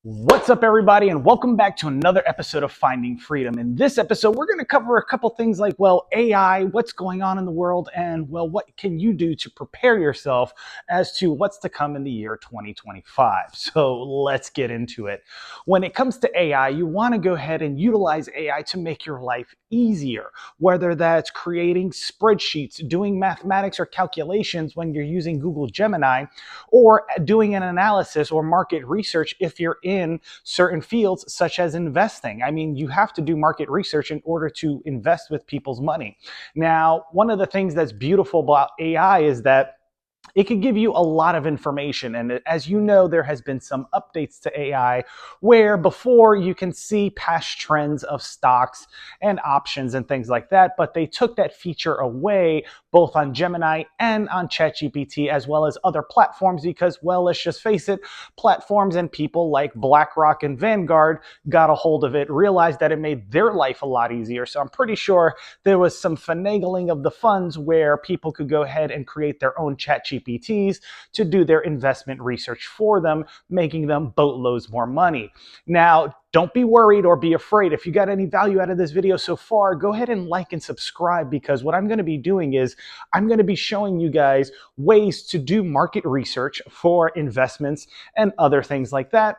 What's up, everybody, and welcome back to another episode of Finding Freedom. In this episode, we're going to cover a couple things like, well, AI, what's going on in the world, and, well, what can you do to prepare yourself as to what's to come in the year 2025. So let's get into it. When it comes to AI, you want to go ahead and utilize AI to make your life easier, whether that's creating spreadsheets, doing mathematics or calculations when you're using Google Gemini, or doing an analysis or market research if you're in certain fields such as investing. I mean, you have to do market research in order to invest with people's money. Now, one of the things that's beautiful about AI is that it could give you a lot of information. And as you know, there has been some updates to AI where before you can see past trends of stocks and options and things like that, but they took that feature away both on Gemini and on ChatGPT, as well as other platforms, because, well, let's just face it, platforms and people like BlackRock and Vanguard got a hold of it, realized that it made their life a lot easier. So I'm pretty sure there was some finagling of the funds where people could go ahead and create their own ChatGPTs to do their investment research for them, making them boatloads more money. Now, don't be worried or be afraid. If you got any value out of this video so far, go ahead and like and subscribe, because what I'm going to be doing is I'm going to be showing you guys ways to do market research for investments and other things like that,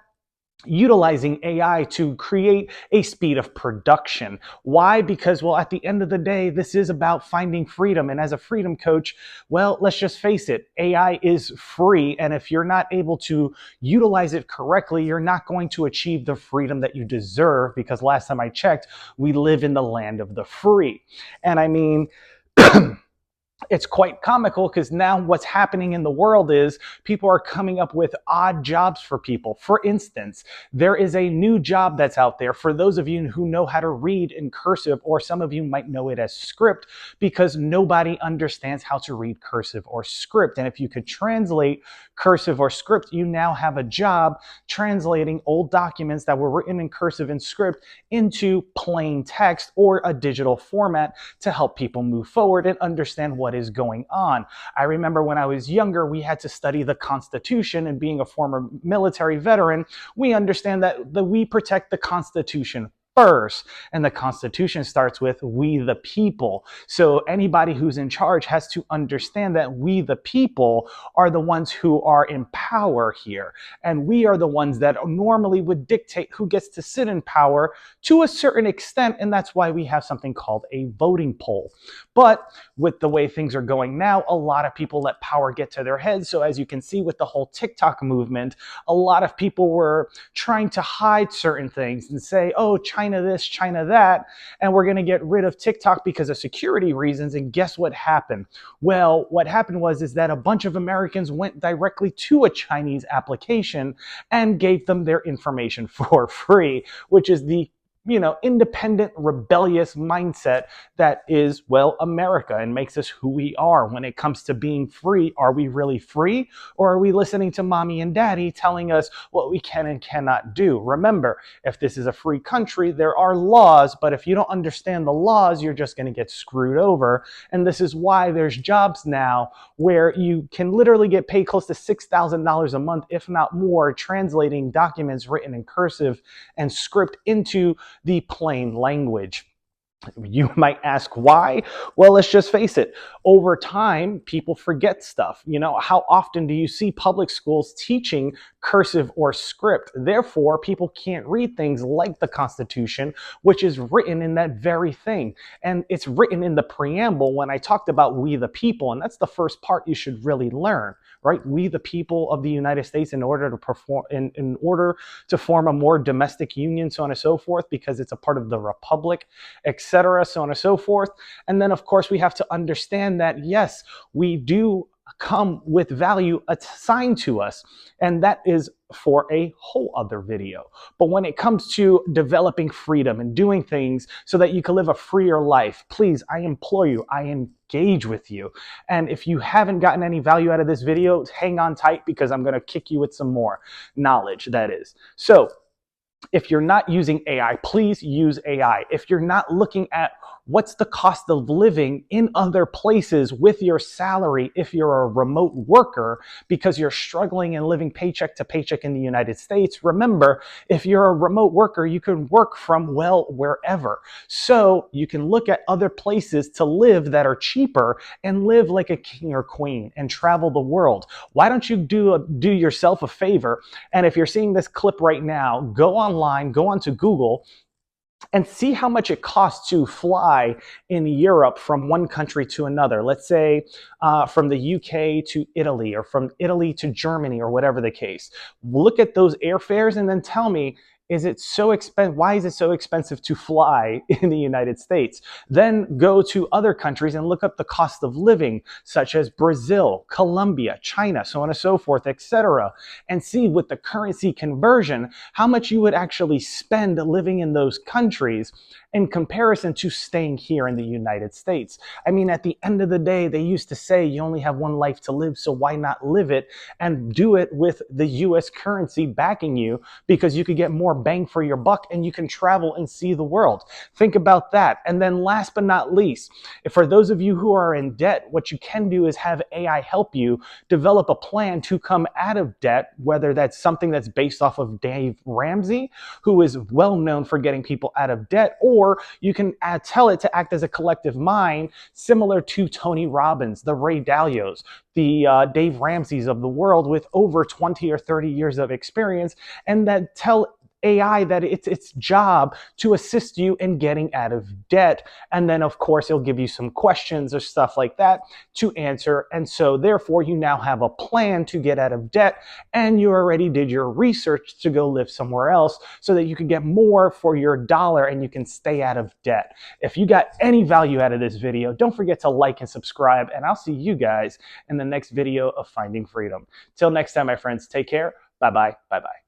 utilizing AI to create a speed of production. Why? Because, well, at the end of the day, this is about finding freedom. And as a freedom coach, well, let's just face it, AI is free. And if you're not able to utilize it correctly, you're not going to achieve the freedom that you deserve, because last time I checked, we live in the land of the free. And I mean, it's quite comical, because now what's happening in the world is people are coming up with odd jobs for people. For instance, there is a new job that's out there for those of you who know how to read in cursive, or some of you might know it as script, because nobody understands how to read cursive or script. And if you could translate cursive or script, you now have a job translating old documents that were written in cursive and script into plain text or a digital format to help people move forward and understand what is going on. I remember when I was younger, we had to study the Constitution, and being a former military veteran, we understand that we protect the Constitution first, and the Constitution starts with "we the people." So anybody who's in charge has to understand that we the people are the ones who are in power here, and we are the ones that normally would dictate who gets to sit in power to a certain extent, and that's why we have something called a voting poll. But with the way things are going now, a lot of people let power get to their heads. So as you can see with the whole TikTok movement, a lot of people were trying to hide certain things and say, oh, China this, China that, and we're going to get rid of TikTok because of security reasons. And guess what happened? Well, what happened is that a bunch of Americans went directly to a Chinese application and gave them their information for free, which is the independent, rebellious mindset that is, well, America, and makes us who we are. When it comes to being free, are we really free? Or are we listening to mommy and daddy telling us what we can and cannot do? Remember, if this is a free country, there are laws, but if you don't understand the laws, you're just going to get screwed over. And this is why there's jobs now where you can literally get paid close to $6,000 a month, if not more, translating documents written in cursive and script into the plain language. You might ask why? Well, let's just face it. Over time, people forget stuff. How often do you see public schools teaching cursive or script? Therefore, people can't read things like the Constitution, which is written in that very thing. And it's written in the preamble when I talked about we the people. And that's the first part you should really learn, right? We the people of the United States, in order to perform, in order to form a more domestic union, so on and so forth, because it's a part of the republic, etc., so on and so forth. And then, of course, we have to understand that, yes, we do come with value assigned to us, and that is for a whole other video. But when it comes to developing freedom and doing things so that you can live a freer life, please, I implore you, I engage with you. And if you haven't gotten any value out of this video, hang on tight, because I'm going to kick you with some more knowledge, that is. So if you're not using AI, please use AI. If you're not looking at what's the cost of living in other places with your salary if you're a remote worker because you're struggling and living paycheck to paycheck in the United States. Remember, if you're a remote worker, you can work from, well, wherever. So you can look at other places to live that are cheaper and live like a king or queen and travel the world. Why don't you do yourself a favor? And if you're seeing this clip right now, go online, go onto Google, and see how much it costs to fly in Europe from one country to another. Let's say from the UK to Italy, or from Italy to Germany, or whatever the case. Look at those airfares and then tell me, is it so expensive? Why is it so expensive to fly in the United States? Then go to other countries and look up the cost of living, such as Brazil, Colombia, China, so on and so forth, etc., and see with the currency conversion how much you would actually spend living in those countries in comparison to staying here in the United States. I mean, at the end of the day, they used to say you only have one life to live, so why not live it and do it with the US currency backing you, because you could get more bang for your buck and you can travel and see the world. Think about that. And then last but not least, for those of you who are in debt, what you can do is have AI help you develop a plan to come out of debt, whether that's something that's based off of Dave Ramsey, who is well known for getting people out of debt, or you can tell it to act as a collective mind, similar to Tony Robbins, the Ray Dalios, the Dave Ramseys of the world with over 20 or 30 years of experience, and that tell AI that it's its job to assist you in getting out of debt. And then, of course, it'll give you some questions or stuff like that to answer. And so, therefore, you now have a plan to get out of debt, and you already did your research to go live somewhere else so that you can get more for your dollar and you can stay out of debt. If you got any value out of this video, don't forget to like and subscribe, and I'll see you guys in the next video of Finding Freedom. Till next time, my friends, take care. Bye-bye. Bye-bye.